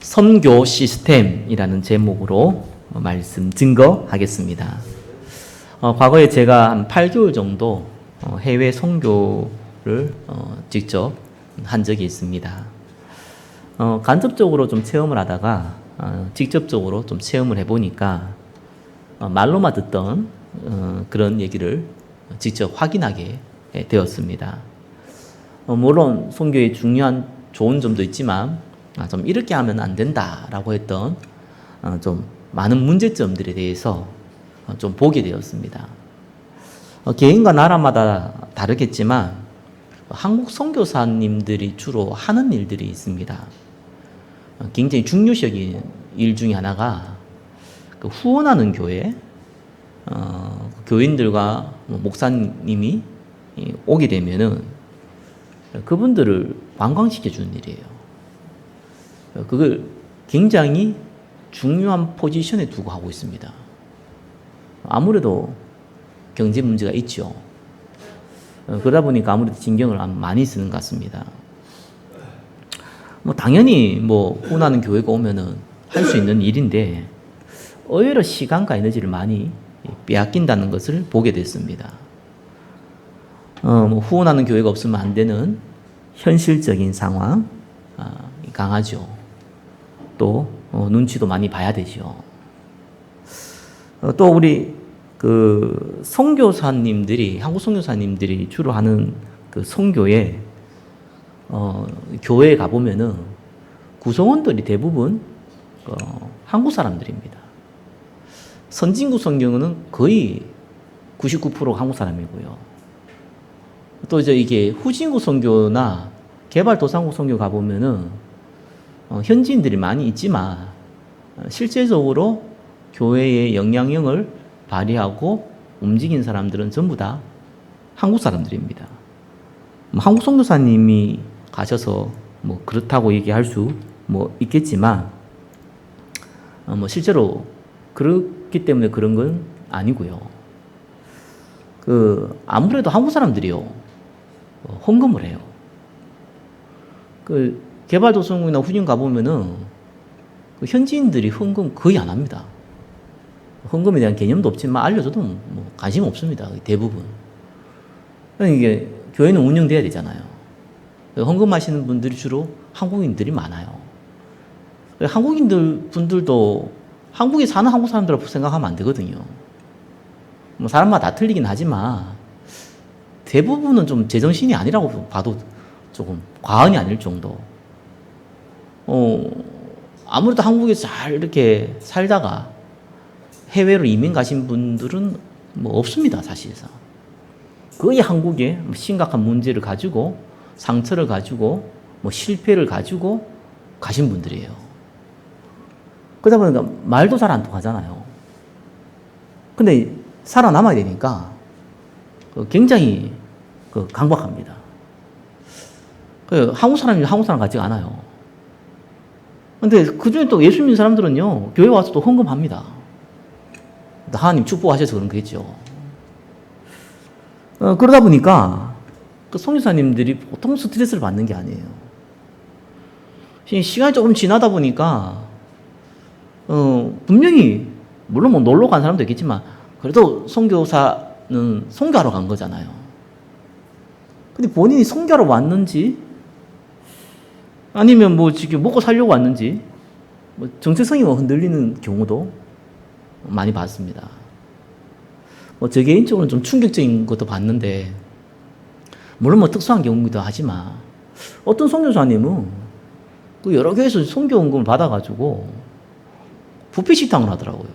선교 시스템이라는 제목으로 말씀 증거하겠습니다. 과거에 제가 한 8개월 정도 해외 선교를 직접 한 적이 있습니다. 간접적으로 좀 체험을 하다가 직접적으로 좀 체험을 해보니까 말로만 듣던 그런 얘기를 직접 확인하게 되었습니다. 물론 선교의 중요한 좋은 점도 있지만 좀 이렇게 하면 안 된다라고 했던 좀 많은 문제점들에 대해서 좀 보게 되었습니다. 개인과 나라마다 다르겠지만 한국 선교사님들이 주로 하는 일들이 있습니다. 굉장히 중요적인 일 중에 하나가 후원하는 교회, 교인들과 목사님이 오게 되면은 그분들을 관광시켜 주는 일이에요. 그걸 굉장히 중요한 포지션에 두고 하고 있습니다. 아무래도 경제 문제가 있죠. 그러다 보니까 아무래도 신경을 많이 쓰는 것 같습니다. 당연히 후원하는 교회가 오면은 할 수 있는 일인데 의외로 시간과 에너지를 많이 빼앗긴다는 것을 보게 됐습니다. 후원하는 교회가 없으면 안 되는 현실적인 상황 강하죠. 또 눈치도 많이 봐야 되죠. 또 우리 선교사님들이 한국 선교사님들이 주로 하는 선교에 교회에 가 보면은 구성원들이 대부분 한국 사람들입니다. 선진국 선교는 거의 99%가 한국 사람이고요. 또 이게 후진국 선교나 개발도상국 선교 가 보면은 현지인들이 많이 있지만 실제적으로 교회의 영향력을 발휘하고 움직인 사람들은 전부 다 한국 사람들입니다. 한국 선교사님이 가셔서 그렇다고 얘기할 수 있겠지만 실제로 그렇기 때문에 그런 건 아니고요. 아무래도 한국 사람들이요 헌금을 해요. 개발도상국이나 후진 가보면은 현지인들이 헌금 거의 안 합니다. 헌금에 대한 개념도 없지만 알려줘도 관심 없습니다. 대부분. 이게 교회는 운영돼야 되잖아요. 헌금하시는 분들이 주로 한국인들이 많아요. 한국인들 분들도 한국에 사는 한국 사람들이라고 생각하면 안 되거든요. 사람마다 다 틀리긴 하지만 대부분은 좀 제정신이 아니라고 봐도 조금 과언이 아닐 정도. 아무래도 한국에 잘 이렇게 살다가 해외로 이민 가신 분들은 없습니다, 사실상. 거의 한국에 심각한 문제를 가지고, 상처를 가지고, 실패를 가지고 가신 분들이에요. 그러다 보니까 말도 잘 안 통하잖아요. 근데 살아남아야 되니까 굉장히 강박합니다. 한국 사람이 한국 사람 같지가 않아요. 근데 그 중에 또 예수 믿는 사람들은요, 교회 와서 또 헌금합니다. 하나님 축복하셔서 그런 거겠죠. 그러다 보니까 선교사님들이 보통 스트레스를 받는 게 아니에요. 시간이 조금 지나다 보니까 분명히 물론 놀러 간 사람도 있겠지만 그래도 선교사는 선교하러 간 거잖아요. 근데 본인이 선교하러 왔는지 아니면 지금 먹고 살려고 왔는지 정체성이 흔들리는 경우도 많이 봤습니다. 저 개인적으로는 좀 충격적인 것도 봤는데 물론 특수한 경우기도 하지만 어떤 선교사님은 여러 교회에서 선교원금을 받아가지고 뷔페 식당을 하더라고요.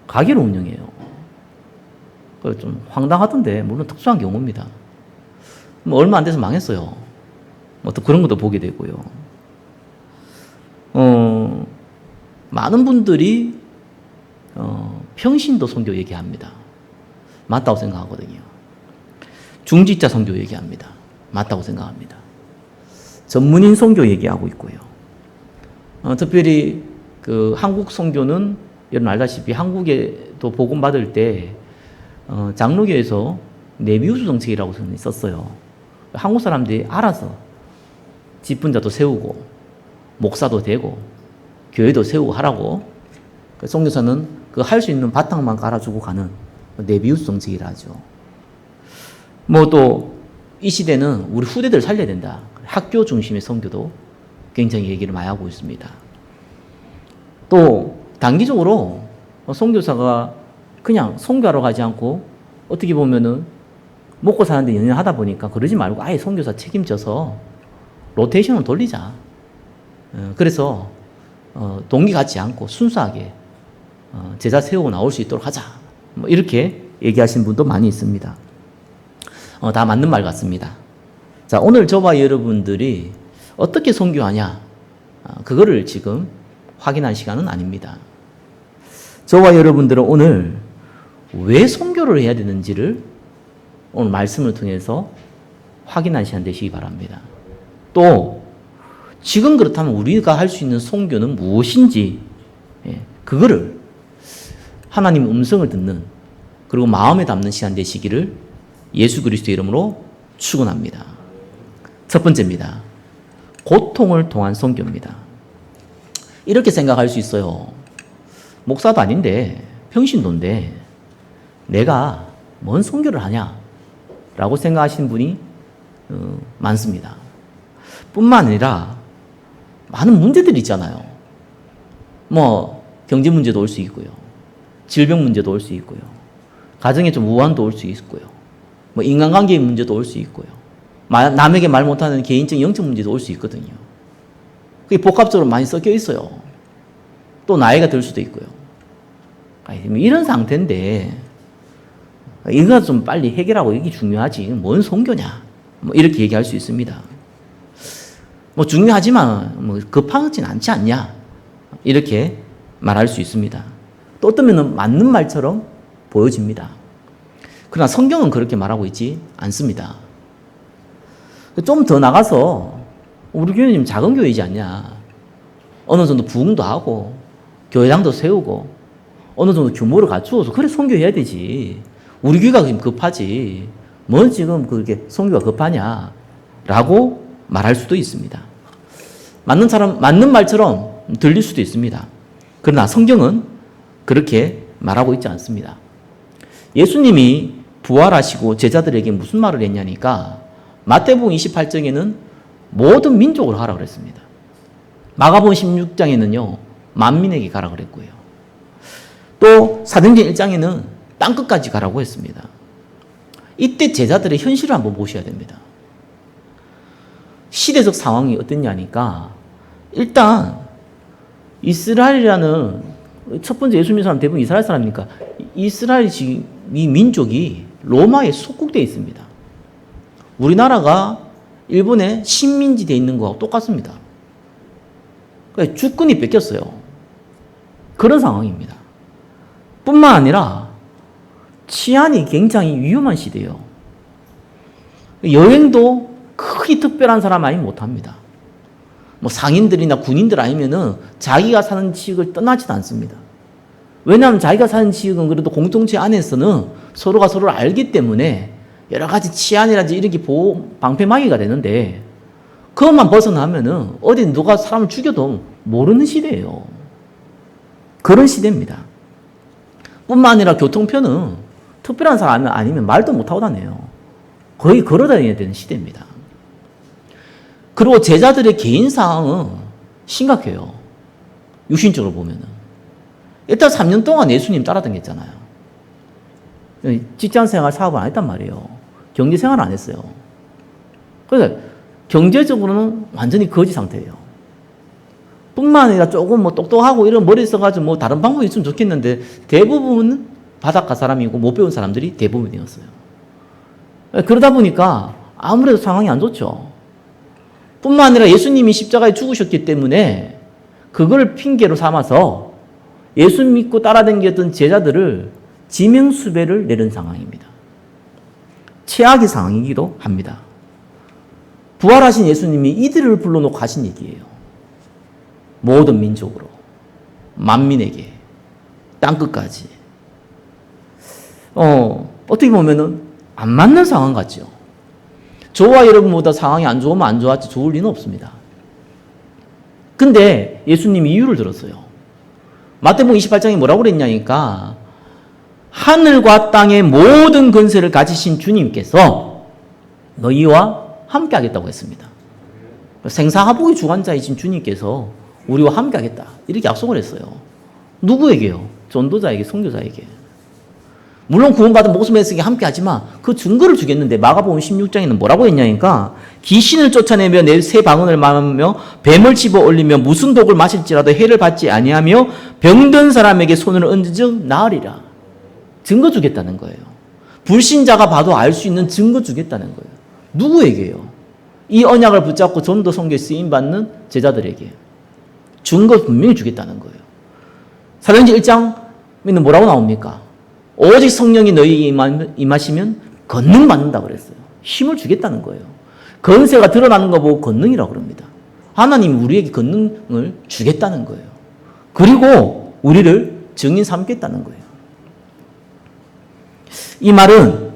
가게를 운영해요. 좀 황당하던데 물론 특수한 경우입니다. 얼마 안 돼서 망했어요. 또 그런 것도 보게 되고요. 많은 분들이 평신도 선교 얘기합니다. 맞다고 생각하거든요. 중직자 선교 얘기합니다. 맞다고 생각합니다. 전문인 선교 얘기하고 있고요. 특별히 한국 선교는 여러분 알다시피 한국에도 복음 받을 때 장로교에서 내비우수 정책이라고 썼어요. 한국 사람들이 알아서 집 분자도 세우고 목사도 되고 교회도 세우고 하라고. 선교사는 그 할 수 있는 바탕만 깔아주고 가는 네비우스 정책이라 하죠. 뭐 또 이 시대는 우리 후대들 살려야 된다. 학교 중심의 선교도 굉장히 얘기를 많이 하고 있습니다. 또 단기적으로 선교사가 그냥 선교하러 가지 않고 어떻게 보면은 먹고 사는데 연연하다 보니까 그러지 말고 아예 선교사 책임져서 로테이션을 돌리자. 그래서 동기 갖지 않고 순수하게 제자 세우고 나올 수 있도록 하자. 뭐 이렇게 얘기하시는 분도 많이 있습니다. 다 맞는 말 같습니다. 자, 오늘 저와 여러분들이 어떻게 선교하냐, 그거를 지금 확인할 시간은 아닙니다. 저와 여러분들은 오늘 왜 선교를 해야 되는지를 오늘 말씀을 통해서 확인할 시간 되시기 바랍니다. 또 지금 그렇다면 우리가 할 수 있는 선교는 무엇인지, 그거를 하나님 음성을 듣는, 그리고 마음에 담는 시간 되시기를 예수 그리스도의 이름으로 축원합니다. 첫 번째입니다. 고통을 통한 선교입니다. 이렇게 생각할 수 있어요. 목사도 아닌데 평신도인데 내가 뭔 선교를 하냐 라고 생각하시는 분이 많습니다. 뿐만 아니라 많은 문제들이 있잖아요. 뭐 경제 문제도 올 수 있고요. 질병 문제도 올 수 있고요. 가정에 좀 우환도 올 수 있고요. 뭐 인간관계의 문제도 올 수 있고요. 남에게 말 못하는 개인적 영적 문제도 올 수 있거든요. 그게 복합적으로 많이 섞여 있어요. 또 나이가 들 수도 있고요. 이런 상태인데 이거 좀 빨리 해결하고 이게 중요하지. 뭔 선교냐? 뭐 이렇게 얘기할 수 있습니다. 뭐 중요하지만 뭐 급하진 않지 않냐? 이렇게 말할 수 있습니다. 또 어떤 면은 맞는 말처럼 보여집니다. 그러나 성경은 그렇게 말하고 있지 않습니다. 좀 더 나가서 우리 교회는 작은 교회이지 않냐? 어느 정도 부흥도 하고 교회당도 세우고 어느 정도 규모를 갖추어서 그래 선교해야 되지. 우리 교회가 지금 급하지. 뭐 지금 그렇게 선교가 급하냐라고 말할 수도 있습니다. 맞는 말처럼 들릴 수도 있습니다. 그러나 성경은 그렇게 말하고 있지 않습니다. 예수님이 부활하시고 제자들에게 무슨 말을 했냐니까 마태복음 28장에는 모든 민족을 하라 그랬습니다. 마가복음 16장에는요 만민에게 가라 그랬고요. 또 사도행전 1장에는 땅끝까지 가라고 했습니다. 이때 제자들의 현실을 한번 보셔야 됩니다. 시대적 상황이 어땠냐니까 일단 이스라엘이라는 첫 번째 예수 믿는 사람 대부분 이스라엘 사람이니까 이스라엘 이 민족이 로마에 속국되어 있습니다. 우리나라가 일본의 식민지 되어 있는 거하고 똑같습니다. 그러니까 주권이 뺏겼어요. 그런 상황입니다. 뿐만 아니라 치안이 굉장히 위험한 시대예요. 여행도 크게 특별한 사람 아니면 못합니다. 뭐 상인들이나 군인들 아니면은 자기가 사는 지역을 떠나지도 않습니다. 왜냐하면 자기가 사는 지역은 그래도 공동체 안에서는 서로가 서로를 알기 때문에 여러 가지 치안이라든지 이런 게 방패막이가 되는데 그것만 벗어나면은 어디 누가 사람을 죽여도 모르는 시대예요. 그런 시대입니다. 뿐만 아니라 교통편은 특별한 사람 아니면 말도 못하고 다녀요. 거의 걸어 다녀야 되는 시대입니다. 그리고 제자들의 개인 상황은 심각해요. 육신적으로 보면은. 일단 3년 동안 예수님 따라다녔잖아요. 직장생활 사업을 안 했단 말이에요. 경제생활을 안 했어요. 그래서 경제적으로는 완전히 거지 상태예요. 뿐만 아니라 조금 뭐 똑똑하고 이런 머리 써가지고 뭐 다른 방법이 있으면 좋겠는데 대부분은 바닷가 사람이고 못 배운 사람들이 대부분이었어요. 그러다 보니까 아무래도 상황이 안 좋죠. 뿐만 아니라 예수님이 십자가에 죽으셨기 때문에 그걸 핑계로 삼아서 예수 믿고 따라다녔던 제자들을 지명수배를 내린 상황입니다. 최악의 상황이기도 합니다. 부활하신 예수님이 이들을 불러놓고 하신 얘기예요. 모든 민족으로, 만민에게, 땅끝까지. 어떻게 보면은 안 맞는 상황 같죠. 저와 여러분보다 상황이 안 좋으면 안 좋았지 좋을 리는 없습니다. 근데 예수님이 이유를 들었어요. 마태복음 28장에 뭐라고 그랬냐니까 하늘과 땅의 모든 권세를 가지신 주님께서 너희와 함께 하겠다고 했습니다. 생사하복의 주관자이신 주님께서 우리와 함께 하겠다. 이렇게 약속을 했어요. 누구에게요? 전도자에게, 선교자에게. 물론 구원받은 목숨에게 함께 하지만 그 증거를 주겠는데 마가복음 16장에는 뭐라고 했냐니까 귀신을 쫓아내며 내 새 방언을 말하며 뱀을 집어 올리며 무슨 독을 마실지라도 해를 받지 아니하며 병든 사람에게 손을 얹은즉 나으리라. 증거 주겠다는 거예요. 불신자가 봐도 알 수 있는 증거 주겠다는 거예요. 누구에게요? 이 언약을 붙잡고 전도 선교에 쓰임 받는 제자들에게 증거 분명히 주겠다는 거예요. 사도행전 1장에는 뭐라고 나옵니까? 오직 성령이 너희에게 임하시면 권능 받는다고 그랬어요. 힘을 주겠다는 거예요. 권세가 드러나는 거 보고 권능이라고 그럽니다. 하나님이 우리에게 권능을 주겠다는 거예요. 그리고 우리를 증인 삼겠다는 거예요. 이 말은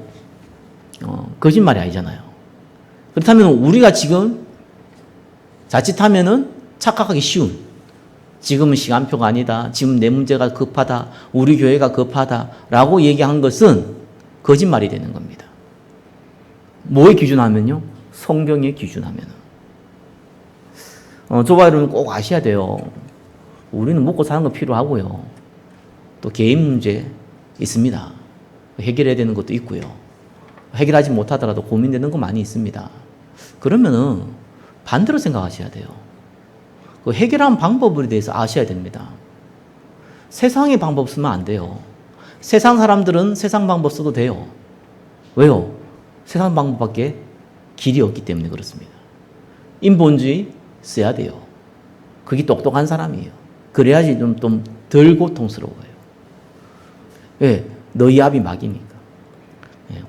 거짓말이 아니잖아요. 그렇다면 우리가 지금 자칫하면은 착각하기 쉬운, 지금은 시간표가 아니다, 지금 내 문제가 급하다, 우리 교회가 급하다라고 얘기한 것은 거짓말이 되는 겁니다. 뭐에 기준하면요? 성경에 기준하면. 저와 여러분 꼭 아셔야 돼요. 우리는 먹고 사는 거 필요하고요. 또 개인 문제 있습니다. 해결해야 되는 것도 있고요. 해결하지 못하더라도 고민되는 거 많이 있습니다. 그러면은 반대로 생각하셔야 돼요. 그 해결하는 방법에 대해서 아셔야 됩니다. 세상의 방법 쓰면 안 돼요. 세상 사람들은 세상 방법 써도 돼요. 왜요? 세상 방법밖에 길이 없기 때문에 그렇습니다. 인본주의 써야 돼요. 그게 똑똑한 사람이에요. 그래야지 좀 덜 고통스러워요. 왜? 너희 압이 막이니까.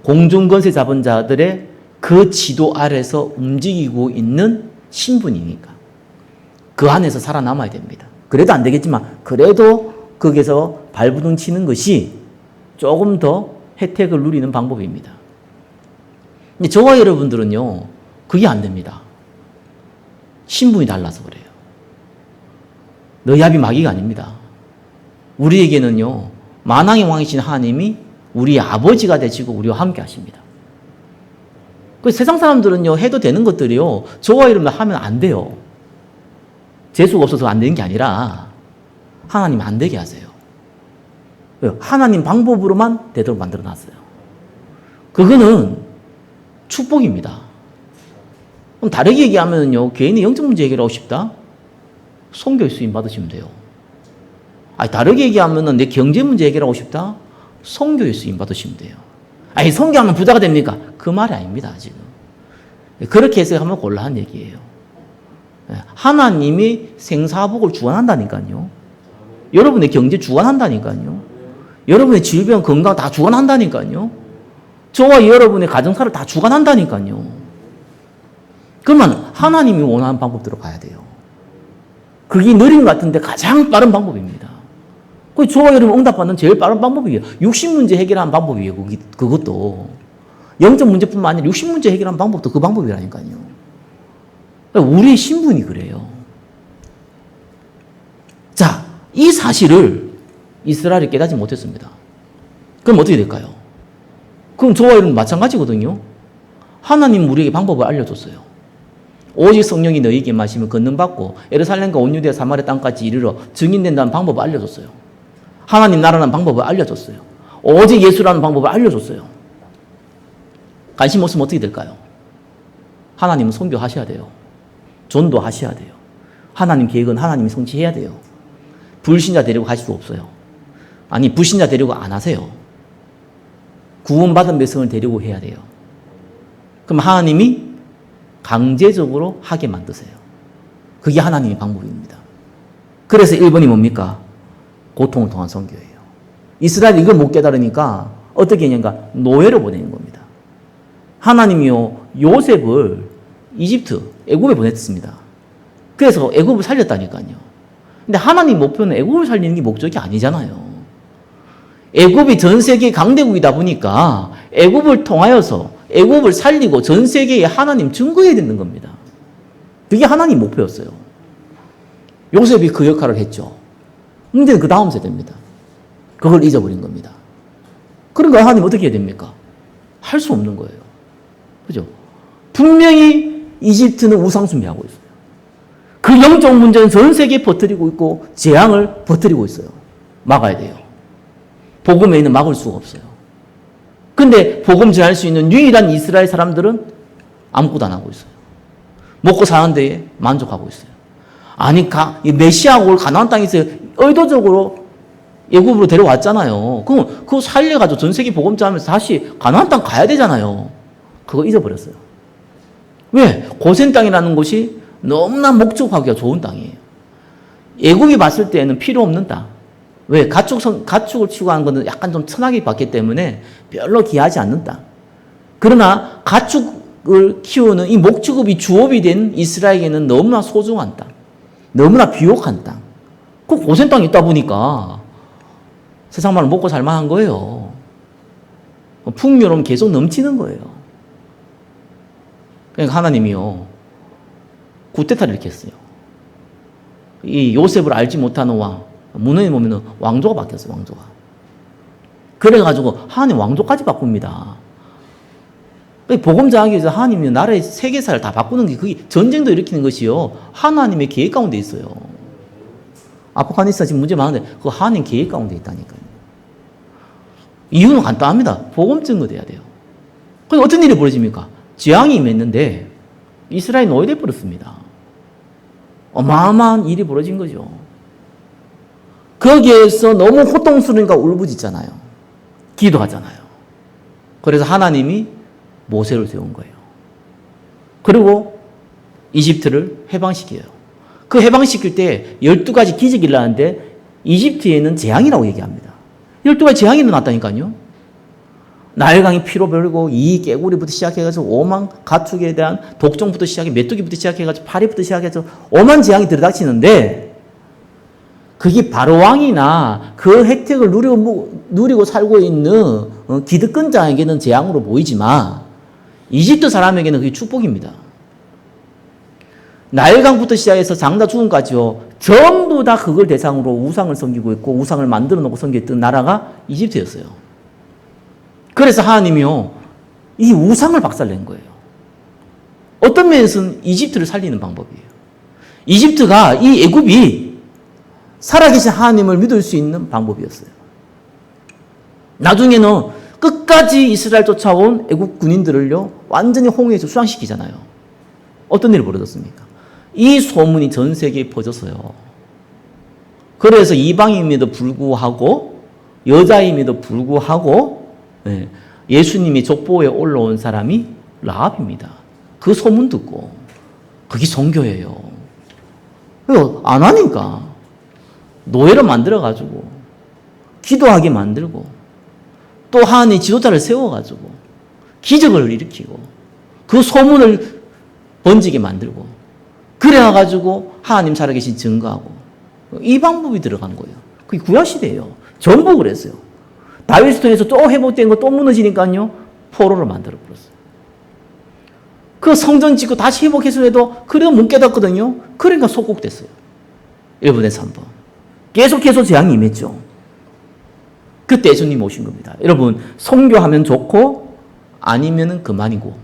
공중권세 잡은 자들의 그 지도 아래서 움직이고 있는 신분이니까. 그 안에서 살아남아야 됩니다. 그래도 안 되겠지만 그래도 거기서 발부둥 치는 것이 조금 더 혜택을 누리는 방법입니다. 근데 저와 여러분들은요, 그게 안 됩니다. 신분이 달라서 그래요. 너희 압이 마귀가 아닙니다. 우리에게는요, 만왕의 왕이신 하나님이 우리의 아버지가 되시고 우리와 함께 하십니다. 그 세상 사람들은요, 해도 되는 것들이요, 저와 여러분 하면 안 돼요. 재수가 없어서 안 되는 게 아니라 하나님 안 되게 하세요. 왜요? 하나님 방법으로만 되도록 만들어 놨어요. 그거는 축복입니다. 그럼 다르게 얘기하면요, 개인의 영적 문제 해결하고 싶다? 선교의 쓰임 받으시면 돼요. 아니, 다르게 얘기하면은 내 경제 문제 해결하고 싶다? 선교의 쓰임 받으시면 돼요. 아니, 선교하면 부자가 됩니까? 그 말이 아닙니다, 지금. 그렇게 해석하면 곤란한 얘기예요. 하나님이 생사복을 주관한다니까요. 여러분의 경제 주관한다니까요. 여러분의 질병, 건강 다 주관한다니까요. 저와 여러분의 가정사를 다 주관한다니까요. 그러면 하나님이 원하는 방법대로 가야 돼요. 그게 느린 것 같은데 가장 빠른 방법입니다. 그 저와 여러분 응답받는 제일 빠른 방법이에요. 60문제 해결하는 방법이에요. 그것도. 영적 문제뿐만 아니라 60문제 해결하는 방법도 그 방법이라니까요. 우리의 신분이 그래요. 자, 이 사실을 이스라엘이 깨닫지 못했습니다. 그럼 어떻게 될까요? 그럼 저와 여러분 마찬가지거든요. 하나님 우리에게 방법을 알려줬어요. 오직 성령이 너희에게 마시면 권능받고 예루살렘과 온 유대와 사마리아 땅까지 이르러 증인된다는 방법을 알려줬어요. 하나님 나라라는 방법을 알려줬어요. 오직 예수라는 방법을 알려줬어요. 관심 없으면 어떻게 될까요? 하나님은 선교하셔야 돼요. 전도하셔야 돼요. 하나님 계획은 하나님이 성취해야 돼요. 불신자 데리고 가실 수 없어요. 아니, 불신자 데리고 안 하세요. 구원받은 백성을 데리고 해야 돼요. 그럼 하나님이 강제적으로 하게 만드세요. 그게 하나님의 방법입니다. 그래서 1번이 뭡니까? 고통을 통한 선교예요. 이스라엘이 이걸 못 깨달으니까 어떻게 했냐니까 노예로 보내는 겁니다. 하나님이요, 요셉을 이집트, 애굽에 보냈습니다. 그래서 애굽을 살렸다니까요. 근데 하나님 목표는 애굽을 살리는 게 목적이 아니잖아요. 애굽이 전 세계 강대국이다 보니까 애굽을 통하여서 애굽을 살리고 전 세계에 하나님 증거해야 되는 겁니다. 그게 하나님 목표였어요. 요셉이 그 역할을 했죠. 문제는 그 다음 세대입니다. 그걸 잊어버린 겁니다. 그러니까 하나님 어떻게 해야 됩니까? 할 수 없는 거예요. 그죠? 분명히 이집트는 우상숭배하고 있어요. 그 영적 문제는 전 세계에 퍼뜨리고 있고 재앙을 퍼뜨리고 있어요. 막아야 돼요. 복음 외에는 막을 수가 없어요. 근데 복음 전할 수 있는 유일한 이스라엘 사람들은 아무것도 안 하고 있어요. 먹고 사는 데에 만족하고 있어요. 아니, 메시아가 올 가나안 땅에서 의도적으로 애굽으로 데려왔잖아요. 그럼 그거 살려가지고 전 세계 복음 전하면서 다시 가나안 땅 가야 되잖아요. 그거 잊어버렸어요. 왜? 고센 땅이라는 곳이 너무나 목적하기가 좋은 땅이에요. 애굽이 봤을 때는 필요 없는 땅. 왜? 가축을 치고하는 것은 약간 좀 천하게 봤기 때문에 별로 귀하지 않는 땅. 그러나 가축을 키우는 이 목축업이 주업이 된 이스라엘에게는 너무나 소중한 땅. 너무나 비옥한 땅. 그 고센 땅이 있다 보니까 세상 말로 먹고 살만한 거예요. 풍요로움 계속 넘치는 거예요. 그러니까 하나님이요, 구테타를 일으켰어요. 이 요셉을 알지 못하는 왕, 문헌에 보면 왕조가 바뀌었어요, 왕조가. 그래가지고 하나님 왕조까지 바꿉니다. 복음 전하기 위해서 하나님이 나라의 세계사를 다 바꾸는 게 그게 전쟁도 일으키는 것이요, 하나님의 계획 가운데 있어요. 아포칼립스가 지금 문제 많은데 그거 하나님 계획 가운데 있다니까요. 이유는 간단합니다. 복음 증거돼야 돼요. 그럼 어떤 일이 벌어집니까? 재앙이 임했는데 이스라엘이 노예돼 버렸습니다. 어마어마한 일이 벌어진 거죠. 거기에서 너무 고통스러우니까 울부짖잖아요. 기도하잖아요. 그래서 하나님이 모세를 세운 거예요. 그리고 이집트를 해방시켜요. 그 해방시킬 때 12가지 기적이 일어나는데 이집트에는 재앙이라고 얘기합니다. 12가지 재앙이 일어났다니까요. 나일강이 피로 벌고 이 깨구리부터 시작해가지고 오만 가축에 대한 독종부터 시작해 메뚜기부터 시작해가지고 파리부터 시작해서 오만 재앙이 들이닥치는데 그게 바로 왕이나 그 혜택을 누리고 살고 있는 기득권자에게는 재앙으로 보이지만 이집트 사람에게는 그게 축복입니다. 나일강부터 시작해서 장자 죽음까지요, 전부 다 그걸 대상으로 우상을 섬기고 있고 우상을 만들어 놓고 섬겼던 나라가 이집트였어요. 그래서 하나님이요, 이 우상을 박살낸 거예요. 어떤 면에서는 이집트를 살리는 방법이에요. 이집트가 이 애굽이 살아계신 하나님을 믿을 수 있는 방법이었어요. 나중에는 끝까지 이스라엘 쫓아온 애굽 군인들을요, 완전히 홍해에서 수상시키잖아요. 어떤 일이 벌어졌습니까? 이 소문이 전 세계에 퍼졌어요. 그래서 이방인임에도 불구하고 여자임에도 불구하고 예수님이 족보에 올라온 사람이 라합입니다. 그 소문 듣고 그게 종교예요. 안 하니까 노예를 만들어가지고 기도하게 만들고 또 하나님의 지도자를 세워가지고 기적을 일으키고 그 소문을 번지게 만들고 그래가지고 하나님 살아계신 증거하고 이 방법이 들어간 거예요. 그게 구약시대예요. 전부 그랬어요. 다윗을 통해서 또 회복된 거 또 무너지니까요, 포로를 만들어버렸어요. 그 성전 짓고 다시 회복했을 때도 그래도 못 깨닫거든요. 그러니까 속국됐어요. 1번에서 3번. 계속 재앙이 임했죠. 그때 예수님 오신 겁니다. 여러분, 선교하면 좋고 아니면은 그만이고,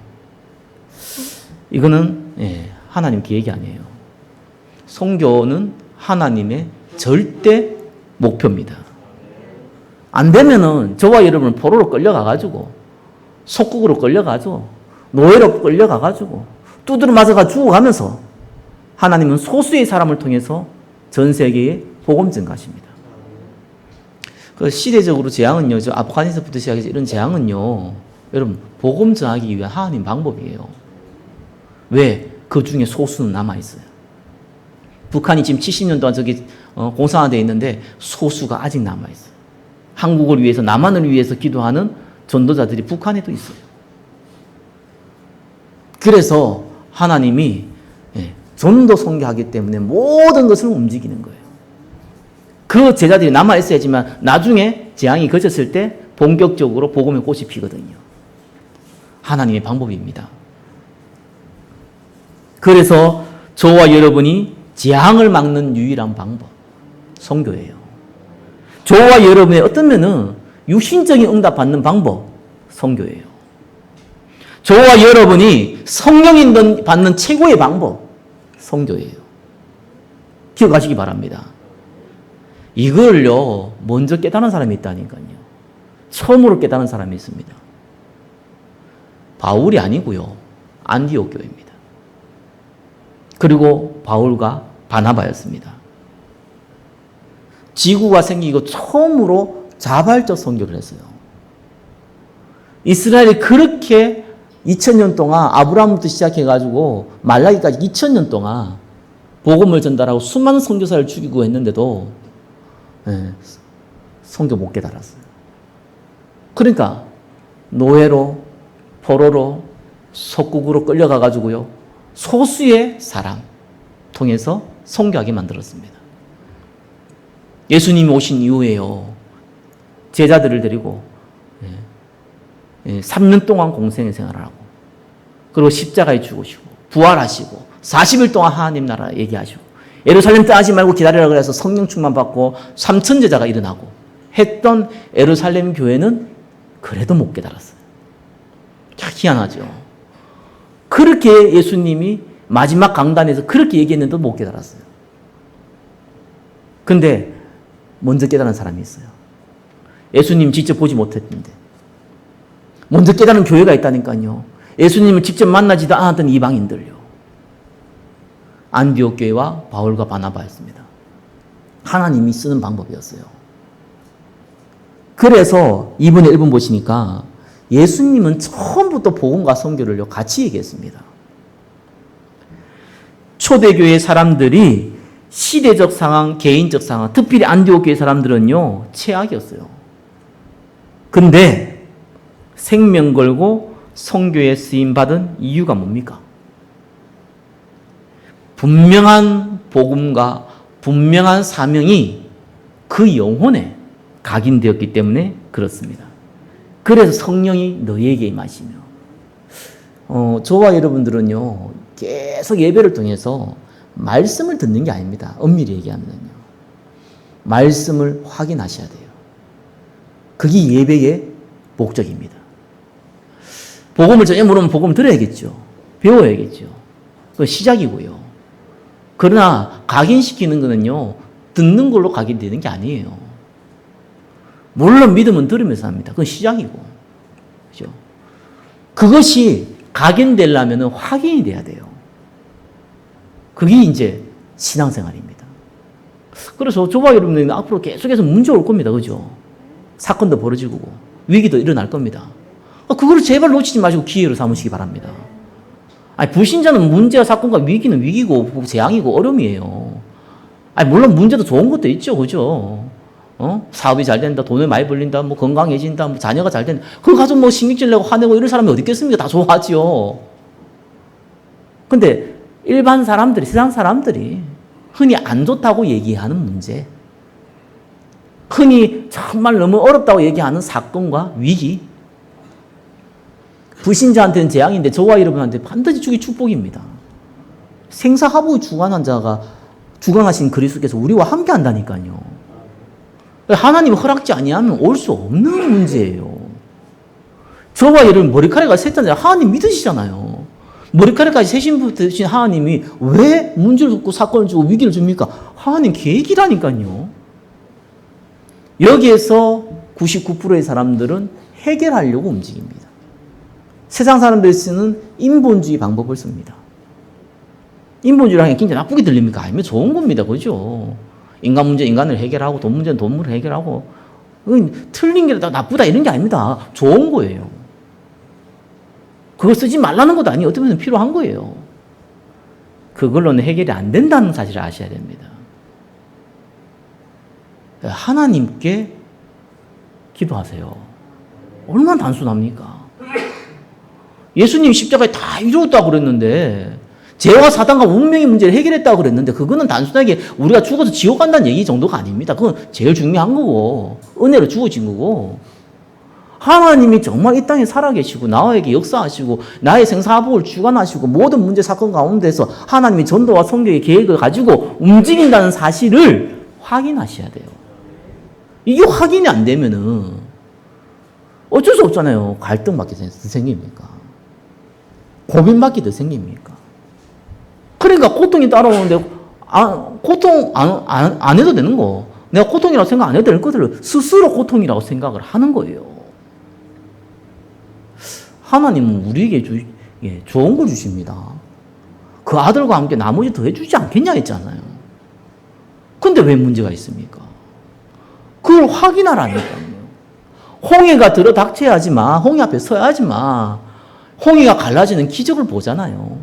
이거는 하나님 계획이 아니에요. 선교는 하나님의 절대 목표입니다. 안 되면은 저와 여러분은 포로로 끌려가가지고 속국으로 끌려가지고 노예로 끌려가가지고 두드려 맞아가 죽어가면서 하나님은 소수의 사람을 통해서 전 세계에 복음 증가하십니다. 그 시대적으로 재앙은요, 저 아프가니스탄부터 시작해서 이런 재앙은요, 여러분 복음 전하기 위한 하나님 방법이에요. 왜? 그 중에 소수는 남아있어요. 북한이 지금 70년 동안 저기 공산화되어 있는데 소수가 아직 남아있어요. 한국을 위해서, 남한을 위해서 기도하는 전도자들이 북한에도 있어요. 그래서 하나님이 전도 선교하기 때문에 모든 것을 움직이는 거예요. 그 제자들이 남아있어야지만 나중에 재앙이 그쳤을 때 본격적으로 복음의 꽃이 피거든요. 하나님의 방법입니다. 그래서 저와 여러분이 재앙을 막는 유일한 방법, 선교예요. 저와 여러분의 어떤 면은 육신적인 응답 받는 방법, 선교예요. 저와 여러분이 성령인 받는 최고의 방법, 선교예요. 기억하시기 바랍니다. 이걸요, 먼저 깨달은 사람이 있다니까요. 처음으로 깨달은 사람이 있습니다. 바울이 아니고요, 안디옥 교회입니다. 그리고 바울과 바나바였습니다. 지구가 생기고 처음으로 자발적 선교를 했어요. 이스라엘이 그렇게 2000년 동안 아브라함부터 시작해가지고 말라기까지 2000년 동안 복음을 전달하고 수많은 선교사를 죽이고 했는데도 선교 못 깨달았어요. 그러니까 노예로, 포로로, 속국으로 끌려가가지고요, 소수의 사람 통해서 선교하게 만들었습니다. 예수님이 오신 이후에요, 제자들을 데리고 3년 동안 공생의 생활을 하고, 그리고 십자가에 죽으시고 부활하시고 40일 동안 하나님 나라 얘기하시고, 예루살렘 떠나지 말고 기다리라 그래서 성령 충만 받고 3천 제자가 일어나고 했던 예루살렘 교회는 그래도 못 깨달았어요. 참 희한하죠. 그렇게 예수님이 마지막 강단에서 그렇게 얘기했는데도 못 깨달았어요. 근데 먼저 깨달은 사람이 있어요. 예수님 직접 보지 못했는데 먼저 깨달은 교회가 있다니까요. 예수님을 직접 만나지도 않았던 이방인들요. 안디옥 교회와 바울과 바나바였습니다. 하나님이 쓰는 방법이었어요. 그래서 이번에 1번 보시니까 예수님은 처음부터 복음과 선교를 같이 얘기했습니다. 초대교회 사람들이 시대적 상황, 개인적 상황, 특별히 안디옥 교회 사람들은요, 최악이었어요. 근데 생명 걸고 선교에 쓰임 받은 이유가 뭡니까? 분명한 복음과 분명한 사명이 그 영혼에 각인되었기 때문에 그렇습니다. 그래서 성령이 너희에게 임하시며, 저와 여러분들은요, 계속 예배를 통해서 말씀을 듣는 게 아닙니다. 엄밀히 얘기하면요, 말씀을 확인하셔야 돼요. 그게 예배의 목적입니다. 복음을 전혀 모르면 복음 들어야겠죠. 배워야겠죠. 그건 시작이고요. 그러나 각인시키는 거는요, 듣는 걸로 각인되는 게 아니에요. 물론 믿음은 들으면서 합니다. 그건 시작이고, 그죠? 그것이 각인되려면 확인이 돼야 돼요. 그게 이제 신앙생활입니다. 그래서 저와 여러분들은 앞으로 계속해서 문제 올 겁니다. 그죠? 사건도 벌어지고 위기도 일어날 겁니다. 그걸 제발 놓치지 마시고 기회로 삼으시기 바랍니다. 아니, 불신자는 문제와 사건과 위기는 위기고 재앙이고 어려움이에요. 아니, 물론 문제도 좋은 것도 있죠. 그죠? 사업이 잘 된다, 돈을 많이 벌린다, 뭐 건강해진다, 뭐 자녀가 잘 된다. 그거 가지고 뭐 신경질 내고 화내고 이런 사람이 어디 있겠습니까? 다 좋아하지요. 근데 일반 사람들이, 세상 사람들이 흔히 안 좋다고 얘기하는 문제, 흔히 정말 너무 어렵다고 얘기하는 사건과 위기, 불신자한테는 재앙인데 저와 여러분한테 반드시 주기 축복입니다. 생사하복이 주관한 자가, 주관하신 그리스도께서 우리와 함께 한다니까요. 하나님 허락지 아니하면 올 수 없는 문제예요. 저와 여러분 머리카락이 셋잖아요. 하나님 믿으시잖아요. 머리카락까지 세신 분 되신 하나님이 왜 문제를 줬고 사건을 주고 위기를 줍니까? 하나님 계획이라니까요. 여기에서 99%의 사람들은 해결하려고 움직입니다. 세상 사람들이 쓰는 인본주의 방법을 씁니다. 인본주의라는 게 굉장히 나쁘게 들립니까? 아니면 좋은 겁니다. 그죠? 인간 문제 인간을 해결하고 돈 문제는 돈으로 해결하고, 틀린 게 다 나쁘다 이런 게 아닙니다. 좋은 거예요. 그거 쓰지 말라는 것도 아니에요. 어떻게 보면 필요한 거예요. 그걸로는 해결이 안 된다는 사실을 아셔야 됩니다. 하나님께 기도하세요. 얼마나 단순합니까? 예수님 십자가에 다 이루었다고 그랬는데, 죄와 사단과 운명의 문제를 해결했다고 그랬는데, 그거는 단순하게 우리가 죽어서 지옥 간다는 얘기 정도가 아닙니다. 그건 제일 중요한 거고, 은혜로 주어진 거고, 하나님이 정말 이 땅에 살아계시고 나에게 역사하시고 나의 생사복을 주관하시고 모든 문제 사건 가운데서 하나님이 전도와 선교의 계획을 가지고 움직인다는 사실을 확인하셔야 돼요. 이게 확인이 안 되면은 어쩔 수 없잖아요. 갈등받게 생깁니까? 고민받기도 생깁니까? 그러니까 고통이 따라오는데 고통 안 해도 되는 거. 내가 고통이라고 생각 안 해도 되는 것들을 스스로 고통이라고 생각을 하는 거예요. 하나님은 우리에게 좋은 걸 주십니다. 그 아들과 함께 나머지 더 해주지 않겠냐 했잖아요. 근데 왜 문제가 있습니까? 그걸 확인하라니까요. 홍해가 들어닥쳐야지 마. 홍해 앞에 서야지 마. 홍해가 갈라지는 기적을 보잖아요.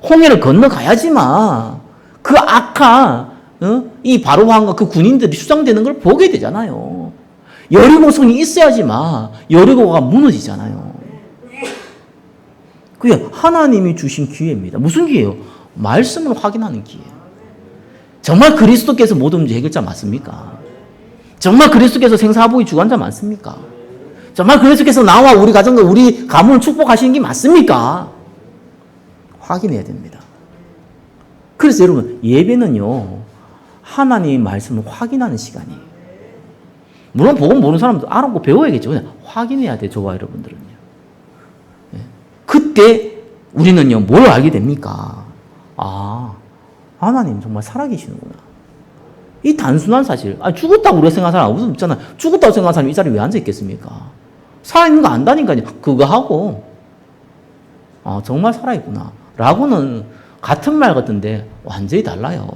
홍해를 건너가야지 마. 그 악한 이 바로왕과 그 군인들이 수장되는 걸 보게 되잖아요. 여리고성이 있어야지 마. 여리고가 무너지잖아요. 그게 하나님이 주신 기회입니다. 무슨 기회예요? 말씀을 확인하는 기회. 정말 그리스도께서 모든 문제 해결자 맞습니까? 정말 그리스도께서 생사복의 주관자 맞습니까? 정말 그리스도께서 나와 우리 가정과 우리 가문을 축복하시는 게 맞습니까? 확인해야 됩니다. 그래서 여러분 예배는요 하나님의 말씀을 확인하는 시간이에요. 물론 복음 모르는 사람도 알아보고 배워야겠죠. 그냥 확인해야 돼. 저와 여러분들은요. 그때 우리는요 뭘 알게 됩니까? 하나님 정말 살아계시는구나. 이 단순한 사실. 죽었다고 우리가 생각하는 사람 없잖아. 죽었다고 생각하는 사람이 이 자리에 왜 앉아있겠습니까? 살아있는 거 안다니까요. 그거 하고 정말 살아있구나 라고는 같은 말 같은데 완전히 달라요.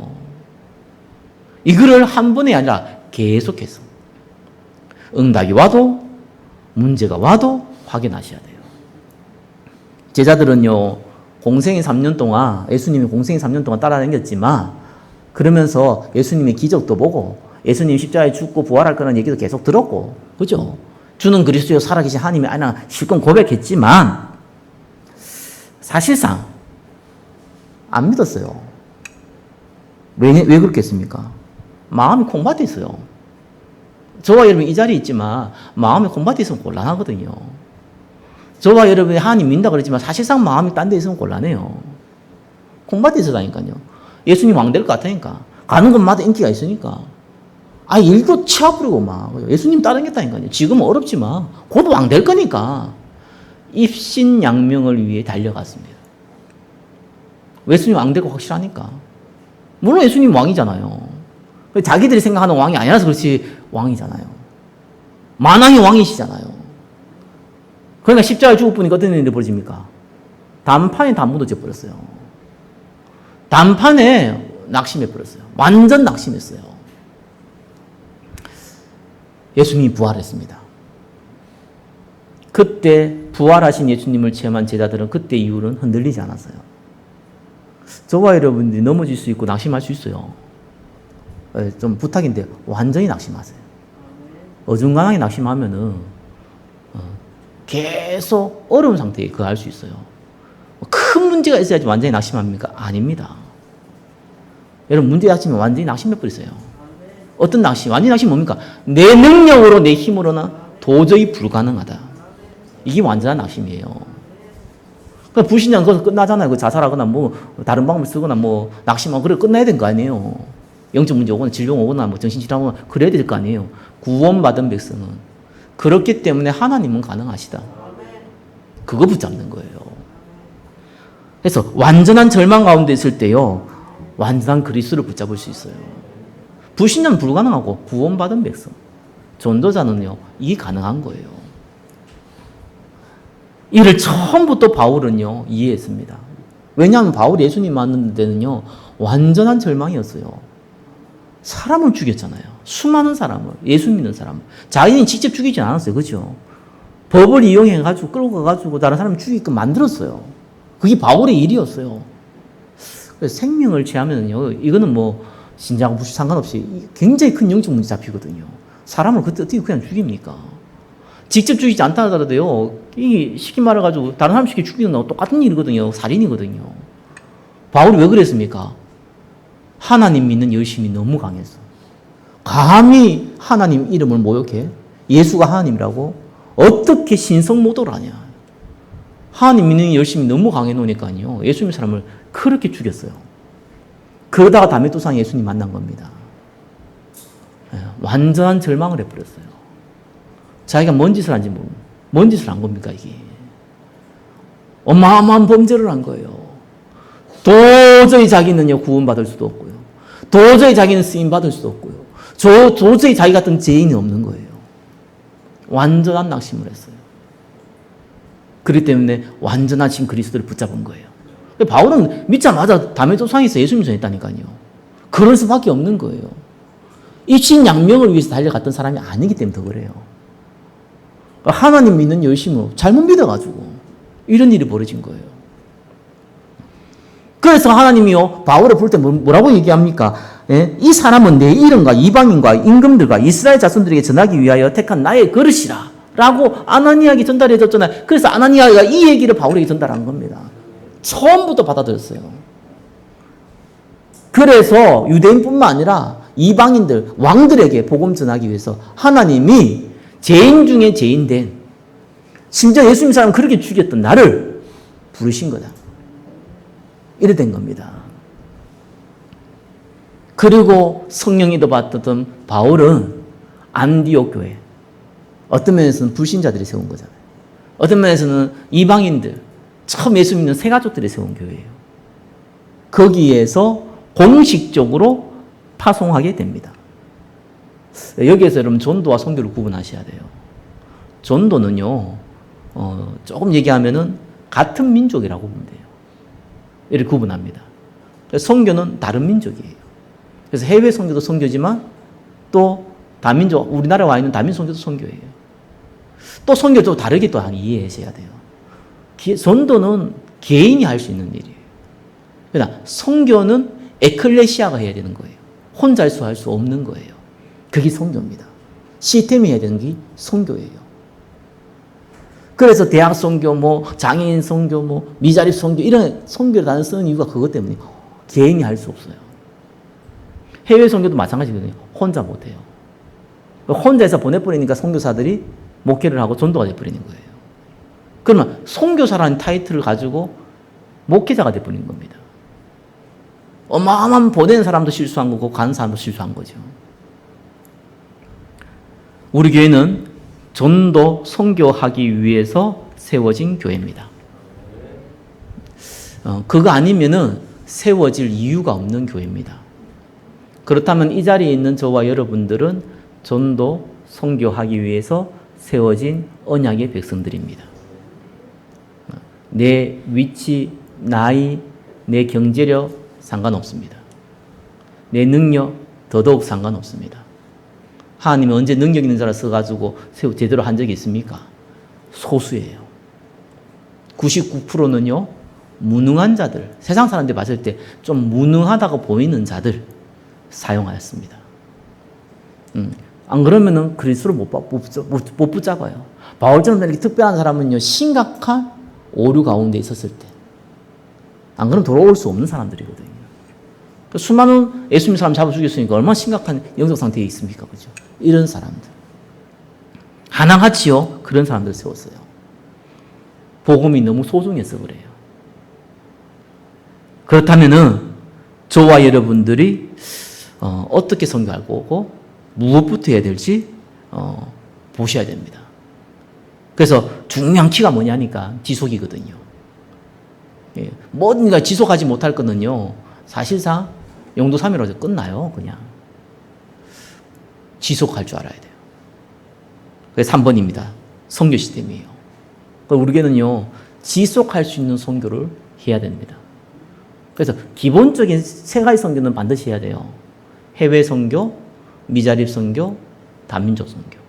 이거를 한 번이 아니라 계속해서 응답이 와도 문제가 와도 확인하셔야 돼요. 제자들은요 공생의 3년 동안 예수님이 공생의 3년 동안 따라다녔지만 그러면서 예수님의 기적도 보고 예수님 십자가에 죽고 부활할 거라는 얘기도 계속 들었고 그죠? 주는 그리스도여 살아계신 하나님의 아나 실컷 고백했지만 사실상 안 믿었어요. 왜 그렇겠습니까? 마음이 콩밭에 있어요. 저와 여러분이 이 자리에 있지만 마음이 콩밭에 있으면 곤란하거든요. 저와 여러분이 하나님 믿는다 그러지만 사실상 마음이 딴 데 있으면 곤란해요. 콩밭에 있으다니까요. 예수님 왕 될 것 같으니까. 가는 곳마다 인기가 있으니까. 일도 치아부리고 막. 예수님 따르겠다니까요. 지금은 어렵지만 곧 왕 될 거니까. 입신양명을 위해 달려갔습니다. 예수님 왕 될 거 확실하니까. 물론 예수님 왕이잖아요. 자기들이 생각하는 왕이 아니라서 그렇지 왕이잖아요. 만왕의 왕이시잖아요. 그러니까 십자가에 죽을 분이 어떤 일이 벌어집니까? 단판에 다 묻어져 버렸어요. 단판에 낙심해 버렸어요. 완전 낙심했어요. 예수님이 부활했습니다. 그때 부활하신 예수님을 체험한 제자들은 그때 이후로는 흔들리지 않았어요. 저와 여러분들이 넘어질 수 있고 낙심할 수 있어요. 좀 부탁인데 완전히 낙심하세요. 어중간하게 낙심하면은 계속 어려운 상태에 거할 수 있어요. 큰 문제가 있어야지 완전히 낙심합니까? 아닙니다. 여러분 문제가 있으면 완전히 낙심해 버리세요. 어떤 낙심? 완전히 낙심 뭡니까? 내 능력으로 내 힘으로는 도저히 불가능하다. 이게 완전한 낙심이에요. 그러니까 불신자는 거기서 끝나잖아요. 그 자살하거나 뭐 다른 방법을 쓰거나 뭐 낙심하고 그래 끝나야 되는 거 아니에요. 영적 문제 오거나 질병 오거나 뭐 정신질환 오거나 그래야 될 거 아니에요. 구원받은 백성은. 그렇기 때문에 하나님은 가능하시다. 그거 붙잡는 거예요. 그래서 완전한 절망 가운데 있을 때요. 완전한 그리스도를 붙잡을 수 있어요. 불신자는 불가능하고 구원받은 백성. 전도자는요. 이게 가능한 거예요. 이를 처음부터 바울은요. 이해했습니다. 왜냐하면 바울이 예수님 만난 데는요. 완전한 절망이었어요. 사람을 죽였잖아요. 수많은 사람을, 예수 믿는 사람을. 자기는 직접 죽이지 않았어요. 그죠? 법을 이용해가지고 끌고 가가지고 다른 사람을 죽이게끔 만들었어요. 그게 바울의 일이었어요. 그래서 생명을 취하면요. 이거는 뭐 신자하고 무슨 상관없이 굉장히 큰 영적 문제 잡히거든요. 사람을 그때 어떻게 그냥 죽입니까? 직접 죽이지 않다 하더라도요. 이 쉽게 말해가지고 다른 사람 쉽게 죽이는 거하고 똑같은 일이거든요. 살인이거든요. 바울이 왜 그랬습니까? 하나님 믿는 열심이 너무 강했어. 감히 하나님 이름을 모욕해? 예수가 하나님이라고? 어떻게 신성모독을 하냐. 하나님 믿는 열심히 너무 강해 놓으니까요. 예수 믿는 사람을 그렇게 죽였어요. 그러다가 다메 또상 예수님 만난 겁니다. 완전한 절망을 해버렸어요. 자기가 뭔 짓을 한지 모르고, 뭔 짓을 한 겁니까, 이게. 어마어마한 범죄를 한 거예요. 도저히 자기는요, 구원받을 수도 없고요. 도저히 자기는 쓰임받을 수도 없고요. 도저히 자기 같은 죄인이 없는 거예요. 완전한 낙심을 했어요. 그렇기 때문에 완전하신 그리스도를 붙잡은 거예요. 바울은 믿자마자 다메 조상에서 예수님 전했다니까요. 그럴 수밖에 없는 거예요. 입신 양명을 위해서 달려갔던 사람이 아니기 때문에 더 그래요. 하나님 믿는 열심으로 잘못 믿어가지고 이런 일이 벌어진 거예요. 그래서 하나님이요, 바울을 볼 때 뭐라고 얘기합니까? 예? 이 사람은 내 이름과 이방인과 임금들과 이스라엘 자손들에게 전하기 위하여 택한 나의 그릇이라 라고 아나니아에게 전달해 줬잖아요. 그래서 아나니아가 이 얘기를 바울에게 전달한 겁니다. 처음부터 받아들였어요. 그래서 유대인뿐만 아니라 이방인들, 왕들에게 복음 전하기 위해서 하나님이 죄인 중에 죄인된, 심지어 예수님 사람 그렇게 죽였던 나를 부르신 거다. 이래 된 겁니다. 그리고 성령이 더 받았던 바울은 안디옥 교회, 어떤 면에서는 불신자들이 세운 거잖아요. 어떤 면에서는 이방인들, 처음 예수 믿는 새 가족들이 세운 교회예요. 거기에서 공식적으로 파송하게 됩니다. 여기에서 여러분 전도와 선교를 구분하셔야 돼요. 전도는요, 조금 얘기하면은 같은 민족이라고 보면 돼요. 이렇게 구분합니다. 선교는 다른 민족이에요. 그래서 해외 선교도 선교지만 또 다민족, 우리나라에 와 있는 다민 선교도 선교예요. 또 선교를 또 다르게 또 이해하셔야 돼요. 전도는 개인이 할 수 있는 일이에요. 그러나 선교는 에클레시아가 해야 되는 거예요. 혼자 할 수 없는 거예요. 그게 선교입니다. 시스템이 해야 되는 게 선교예요. 그래서 대학 선교, 장애인 선교, 미자립 선교, 이런 선교를 다른 쓰는 이유가 그것 때문에 개인이 할 수 없어요. 해외 선교도 마찬가지거든요. 혼자 못해요. 혼자서 보내버리니까 선교사들이 목회를 하고 전도가 돼버리는 거예요. 그러면 선교사라는 타이틀을 가지고 목회자가 돼버리는 겁니다. 어마어마한 보내는 사람도 실수한 거고 가는 사람도 실수한 거죠. 우리 교회는 전도 선교하기 위해서 세워진 교회입니다. 그거 아니면은 세워질 이유가 없는 교회입니다. 그렇다면 이 자리에 있는 저와 여러분들은 전도 선교하기 위해서 세워진 언약의 백성들입니다. 내 위치, 나이, 내 경제력 상관없습니다. 내 능력 더더욱 상관없습니다. 하나님은 언제 능력 있는 자를 써가지고 제대로 한 적이 있습니까? 소수예요. 99%는요, 무능한 자들, 세상 사람들이 봤을 때 좀 무능하다고 보이는 자들 사용하였습니다. 안 그러면은 그리스도를 못 붙잡아요. 바울처럼 이렇게 특별한 사람은요, 심각한 오류 가운데 있었을 때, 안 그러면 돌아올 수 없는 사람들이거든요. 수많은 예수님 사람 잡아 죽였으니까 얼마나 심각한 영적 상태에 있습니까? 그죠? 이런 사람들. 하나같이요, 그런 사람들 세웠어요. 복음이 너무 소중해서 그래요. 그렇다면은, 저와 여러분들이, 어떻게 선교할 거고, 무엇부터 해야 될지, 보셔야 됩니다. 그래서 중요한 키가 뭐냐니까, 지속이거든요. 예, 뭔가 지속하지 못할 거는요, 사실상 영도 3일로 끝나요, 그냥. 지속할 줄 알아야 돼요. 그래서 3번입니다. 선교 시스템이에요. 우리 교회는요, 지속할 수 있는 선교를 해야 됩니다. 그래서 기본적인 세 가지 선교는 반드시 해야 돼요. 해외 선교, 미자립 선교, 다민족 선교.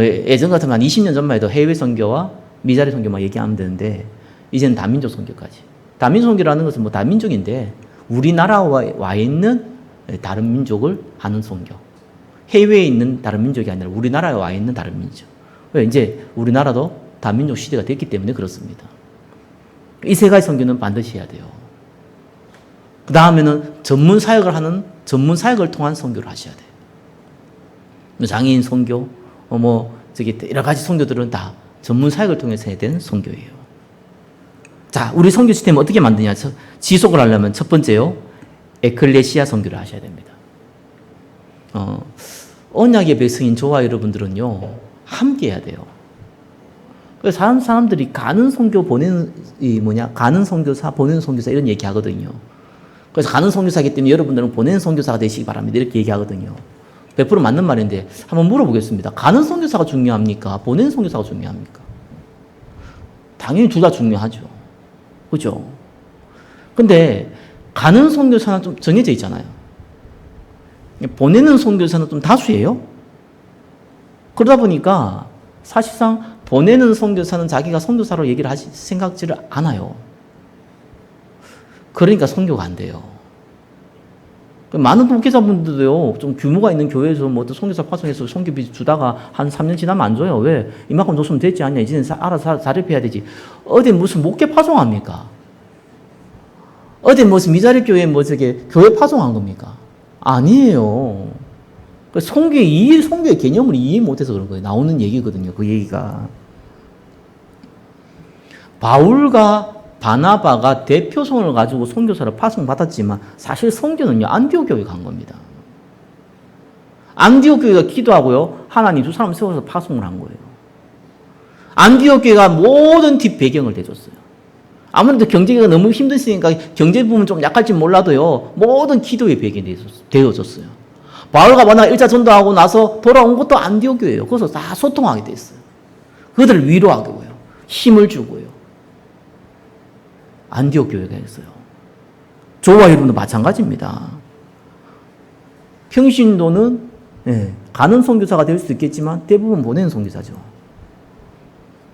예전 같으면 한 20년 전만 해도 해외 선교와 미자립 선교만 얘기하면 되는데, 이제는 다민족 선교까지. 다민족 선교라는 것은 다민족인데, 우리나라에 와 있는 다른 민족을 하는 선교. 해외에 있는 다른 민족이 아니라 우리나라에 와 있는 다른 민족. 이제 우리나라도 다민족 시대가 됐기 때문에 그렇습니다. 이 세 가지 선교는 반드시 해야 돼요. 그 다음에는 전문 사역을 통한 선교를 하셔야 돼요. 장애인 선교, 여러 가지 선교들은 다 전문 사역을 통해서 해야 되는 선교예요. 자, 우리 선교 시스템을 어떻게 만드냐? 지속을 하려면 첫 번째요, 에클레시아 선교를 하셔야 됩니다. 언약의 백성인 저와 여러분들은요, 함께 해야 돼요. 그래서 사람들이 가는 선교 보내는, 가는 선교사, 보내는 선교사 이런 얘기 하거든요. 그래서 가는 선교사이기 때문에 여러분들은 보내는 선교사가 되시기 바랍니다. 이렇게 얘기하거든요. 100% 맞는 말인데 한번 물어보겠습니다. 가는 선교사가 중요합니까? 보내는 선교사가 중요합니까? 당연히 둘 다 중요하죠. 그죠? 근데 가는 선교사는 좀 정해져 있잖아요. 보내는 선교사는 좀 다수예요. 그러다 보니까 사실상 보내는 선교사는 자기가 선교사로 얘기를 생각지를 않아요. 그러니까 선교가 안 돼요. 많은 목회자분들도요, 좀 규모가 있는 교회에서 뭐 어떤 선교사 파송해서 선교비 주다가 한 3년 지나면 안 줘요. 왜? 이만큼 줬으면 됐지 않냐. 이제는 알아서 자립해야 되지. 어디 무슨 목회 파송합니까? 어디 무슨 미자립 교회 교회 파송한 겁니까? 아니에요. 선교의 개념을 이해 못해서 그런 거예요. 나오는 얘기거든요. 그 얘기가. 바울과 바나바가 대표성을 가지고 선교사를 파송받았지만 사실 선교는요, 안디옥 교회에 간 겁니다. 안디옥 교회가 기도하고요, 하나님 두 사람 세워서 파송을 한 거예요. 안디옥 교회가 모든 뒷 배경을 대줬어요. 아무래도 경제가 너무 힘드시니까 경제 부분 좀 약할지 몰라도요, 모든 기도의 배경이 되어졌어요. 바울과 바나바가 1차 전도하고 나서 돌아온 것도 안디옥 교회예요. 거기서 다 소통하게 됐어요. 그들을 위로하고요, 힘을 주고요. 안디옥 교회가 있어요. 저와 여러분도 마찬가지입니다. 평신도는 가는 선교사가 될 수 있겠지만 대부분 보내는 선교사죠.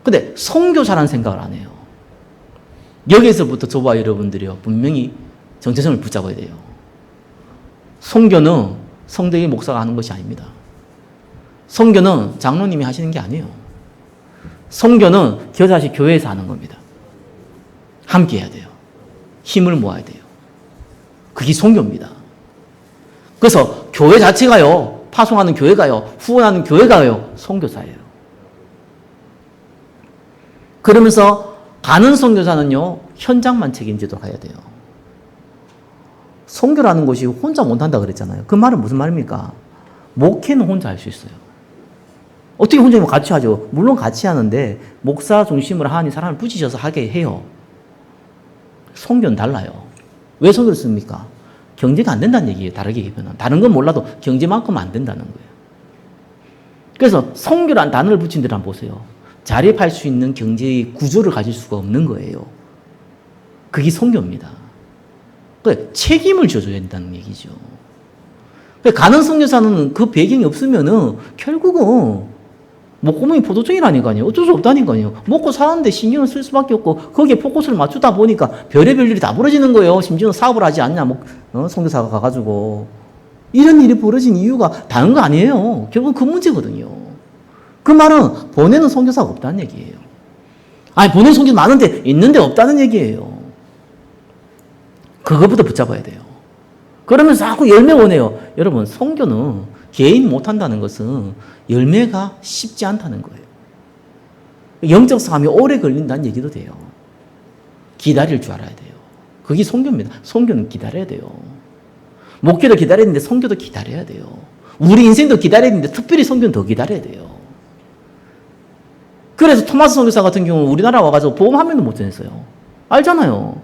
근데 선교사라는 생각을 안 해요. 여기서부터 저와 여러분들이요, 분명히 정체성을 붙잡아야 돼요. 선교는 성대의 목사가 하는 것이 아닙니다. 선교는 장로님이 하시는 게 아니에요. 선교는 겨자씨 교회에서 하는 겁니다. 함께 해야 돼요. 힘을 모아야 돼요. 그게 선교입니다. 그래서 교회 자체가요, 파송하는 교회가요, 후원하는 교회가요, 선교사예요. 그러면서 가는 선교사는요, 현장만 책임지도록 해야 돼요. 선교라는 것이 혼자 못한다 그랬잖아요. 그 말은 무슨 말입니까? 목회는 혼자 할 수 있어요. 어떻게 혼자 같이 하죠? 물론 같이 하는데 목사 중심으로 하나님 사람을 붙이셔서 하게 해요. 선교는 달라요. 왜 선교를 씁니까? 경제가 안 된다는 얘기예요. 다르게 얘기하면. 다른 건 몰라도 경제만큼 안 된다는 거예요. 그래서 선교란 단어를 붙인 데를 한번 보세요. 자립할 수 있는 경제의 구조를 가질 수가 없는 거예요. 그게 선교입니다. 책임을 져줘야 된다는 얘기죠. 가는 선교사는 그 배경이 없으면은 결국은 목구멍이 포도청이라니까요. 어쩔 수 없다니까요. 먹고 사는데 신경을 쓸 수밖에 없고 거기에 포커스를 맞추다 보니까 별의별 일이 다 벌어지는 거예요. 심지어는 사업을 하지 않냐, 선교사가 가가지고. 이런 일이 벌어진 이유가 다른 거 아니에요. 결국 그 문제거든요. 그 말은 보내는 선교사가 없다는 얘기예요. 아니, 보내는 선교사 많은데 있는데 없다는 얘기예요. 그거부터 붙잡아야 돼요. 그러면서 자꾸 열매 원해요. 여러분, 선교는 개인 못한다는 것은 열매가 쉽지 않다는 거예요. 영적 싸움이 오래 걸린다는 얘기도 돼요. 기다릴 줄 알아야 돼요. 그게 선교입니다. 선교는 기다려야 돼요. 목회도 기다려야 되는데 선교도 기다려야 돼요. 우리 인생도 기다려야 되는데 특별히 선교는 더 기다려야 돼요. 그래서 토마스 선교사 같은 경우는 우리나라 와가지고 보험 한 명도 못 전했어요. 알잖아요.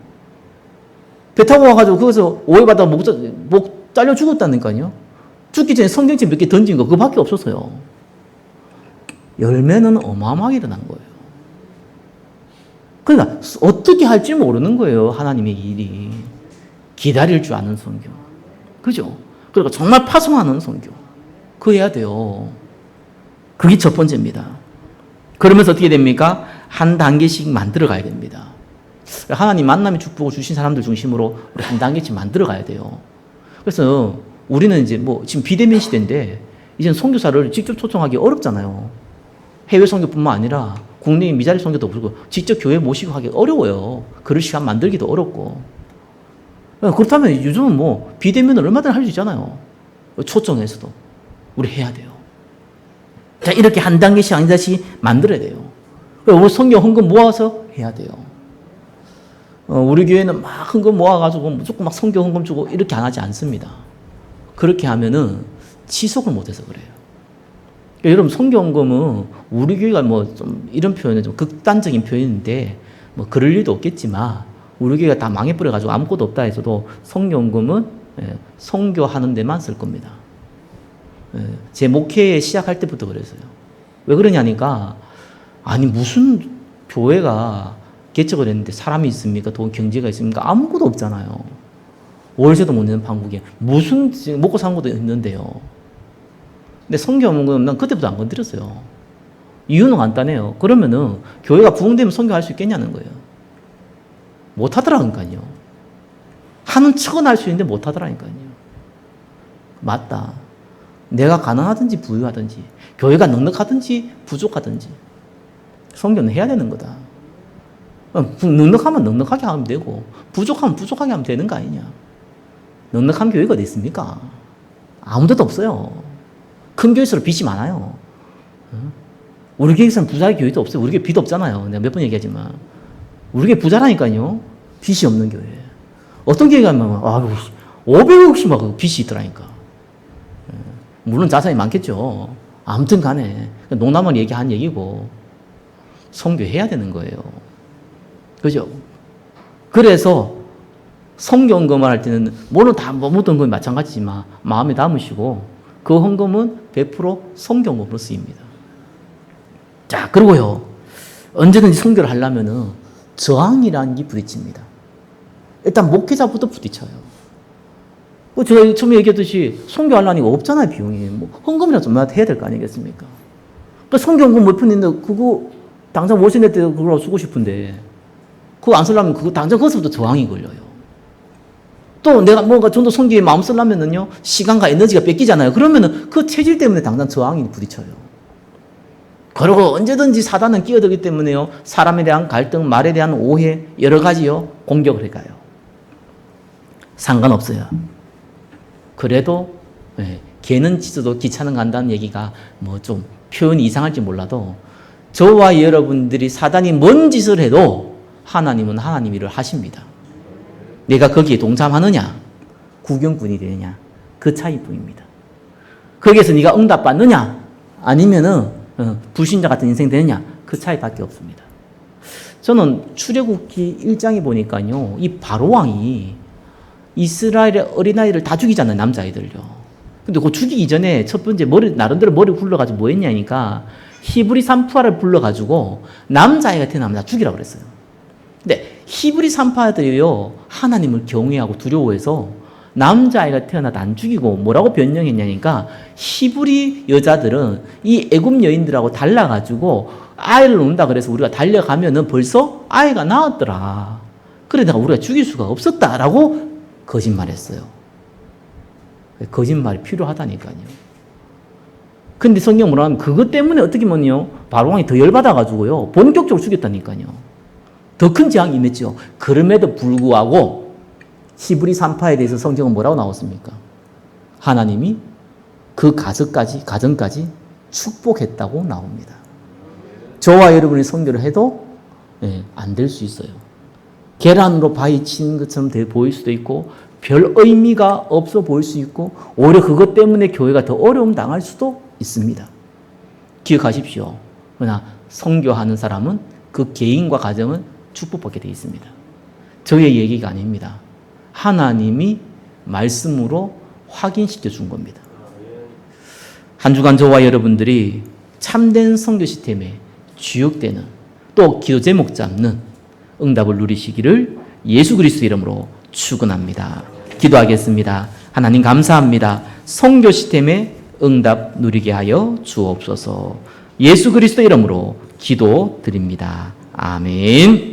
배 타고 와가지고 거기서 오해받다가 목 잘려 죽었다니까요. 죽기 전에 성경책 몇 개 던진 거 그거밖에 없었어요. 열매는 어마어마하게 일어난 거예요. 그러니까 어떻게 할지 모르는 거예요. 하나님의 일이. 기다릴 줄 아는 선교. 그죠? 그러니까 정말 파송하는 선교. 그거 해야 돼요. 그게 첫 번째입니다. 그러면서 어떻게 됩니까? 한 단계씩 만들어 가야 됩니다. 하나님 만남의 축복을 주신 사람들 중심으로 우리 한 단계씩 만들어 가야 돼요. 그래서 우리는 이제 지금 비대면 시대인데 이제는 선교사를 직접 초청하기 어렵잖아요. 해외 선교뿐만 아니라 국내인 미자립 선교도 없고 직접 교회 모시고 하기 어려워요. 그럴 시간 만들기도 어렵고. 그렇다면 요즘은 비대면을 얼마든지 할 수 있잖아요. 초청해서도. 우리 해야 돼요. 자, 이렇게 한 단계씩 한 단계씩 만들어야 돼요. 우리 성경 헌금 모아서 해야 돼요. 우리 교회는 막 헌금 모아가지고 무조건 막 성경 헌금 주고 이렇게 안 하지 않습니다. 그렇게 하면은 지속을 못해서 그래요. 그러니까 여러분, 성경 헌금은 우리 교회가 뭐 좀 이런 표현은 좀 극단적인 표현인데 뭐 그럴 일도 없겠지만 우리 교회가 다 망해버려가지고 아무것도 없다 해서도 성경 헌금은 선교하는 데만 쓸 겁니다. 제 목회 시작할 때부터 그랬어요. 왜 그러냐니까, 아니 무슨 교회가 개척을 했는데 사람이 있습니까? 돈, 경제가 있습니까? 아무것도 없잖아요. 월세도 못 내는 판국에 무슨 먹고 사는 것도 있는데요. 근데 성교하면 난 그때부터 안 건드렸어요. 이유는 간단해요. 그러면은 교회가 부흥되면 성교할 수 있겠냐는 거예요. 못 하더라니까요. 하는 척은 할 수 있는데 못 하더라니까요. 맞다. 내가 가난하든지 부유하든지, 교회가 넉넉하든지 부족하든지 성교는 해야 되는 거다. 넉넉하면 넉넉하게 하면 되고 부족하면 부족하게 하면 되는 거 아니냐. 넉넉한 교회가 어디 있습니까? 아무 데도 없어요. 큰 교회일수록 빚이 많아요. 우리 교회에서는 부자의 교회도 없어요. 우리 교회 빚 없잖아요. 내가 몇 번 얘기하지만 우리 교회 부자라니까요. 빚이 없는 교회. 어떤 교회가 하면 500억씩 막 빚이 있더라니까. 물론 자산이 많겠죠. 아무튼 간에 농담을 얘기한 얘기고 성교해야 되는 거예요. 그죠? 그래서 성교 헌금을 할 때는 물론 다 모든 헌금이 마찬가지지만 마음에 담으시고 그 헌금은 100% 성교 헌금으로 쓰입니다. 자, 그리고요, 언제든지 성교를 하려면은 저항이라는 게 부딪힙니다. 일단 목회자부터 부딪혀요. 제가 처음에 얘기했듯이 성교하려니까 없잖아요, 비용이. 뭐 헌금이라도 좀 해야 될 거 아니겠습니까? 그 성교헌금 몇 푼인데 그거 당장 월세 낼 때 그걸 쓰고 싶은데 그거 안 쓰려면 그거 당장 거기서부터 저항이 걸려요. 또 내가 뭔가 좀 더 성교에 마음 쓰려면은요, 시간과 에너지가 뺏기잖아요. 그러면은 그 체질 때문에 당장 저항이 부딪혀요. 그리고 언제든지 사단은 끼어들기 때문에요, 사람에 대한 갈등, 말에 대한 오해, 여러 가지요, 공격을 해가요. 상관없어요. 그래도 개는 짖어도 기차는 간다는 얘기가 뭐 좀 표현이 이상할지 몰라도 저와 여러분들이 사단이 뭔 짓을 해도 하나님은 하나님 일을 하십니다. 내가 거기에 동참하느냐, 구경꾼이 되느냐, 그 차이뿐입니다. 거기에서 네가 응답받느냐, 아니면은 불신자 같은 인생 되느냐, 그 차이밖에 없습니다. 저는 출애굽기 1장에 보니까요, 이 바로왕이 이스라엘의 어린아이를 다 죽이잖아요, 남자아이들요. 근데 그 죽이기 전에 첫 번째 나름대로 머리 굴러가지고 뭐 했냐니까 히브리 산파를 불러가지고 남자아이가 태어나면 다 죽이라고 그랬어요. 근데 히브리 산파들이요, 하나님을 경외하고 두려워해서 남자아이가 태어나도 안 죽이고 뭐라고 변명했냐니까 히브리 여자들은 이 애굽 여인들하고 달라가지고 아이를 낳는다 그래서 우리가 달려가면은 벌써 아이가 나왔더라. 그러다가 우리가 죽일 수가 없었다라고 거짓말했어요. 거짓말이 필요하다니까요. 근데 성경 뭐라 하면 그것 때문에 어떻게 보면요, 바로왕이 더 열받아가지고요, 본격적으로 죽였다니까요. 더 큰 재앙이 임했죠. 그럼에도 불구하고 히브리 산파에 대해서 성경은 뭐라고 나왔습니까? 하나님이 그 가정까지 축복했다고 나옵니다. 저와 여러분이 성교를 해도 안 될 수 있어요. 계란으로 바위 치는 것처럼 보일 수도 있고 별 의미가 없어 보일 수 있고 오히려 그것 때문에 교회가 더 어려움 당할 수도 있습니다. 기억하십시오. 그러나 성교하는 사람은 그 개인과 가정은 축복받게 되어 있습니다. 저의 얘기가 아닙니다. 하나님이 말씀으로 확인시켜 준 겁니다. 한 주간 저와 여러분들이 참된 성교 시스템에 주역되는, 또 기도 제목 잡는 응답을 누리시기를 예수 그리스도 이름으로 축원합니다. 기도하겠습니다. 하나님 감사합니다. 성교 시스템의 응답 누리게 하여 주옵소서. 예수 그리스도 이름으로 기도드립니다. 아멘.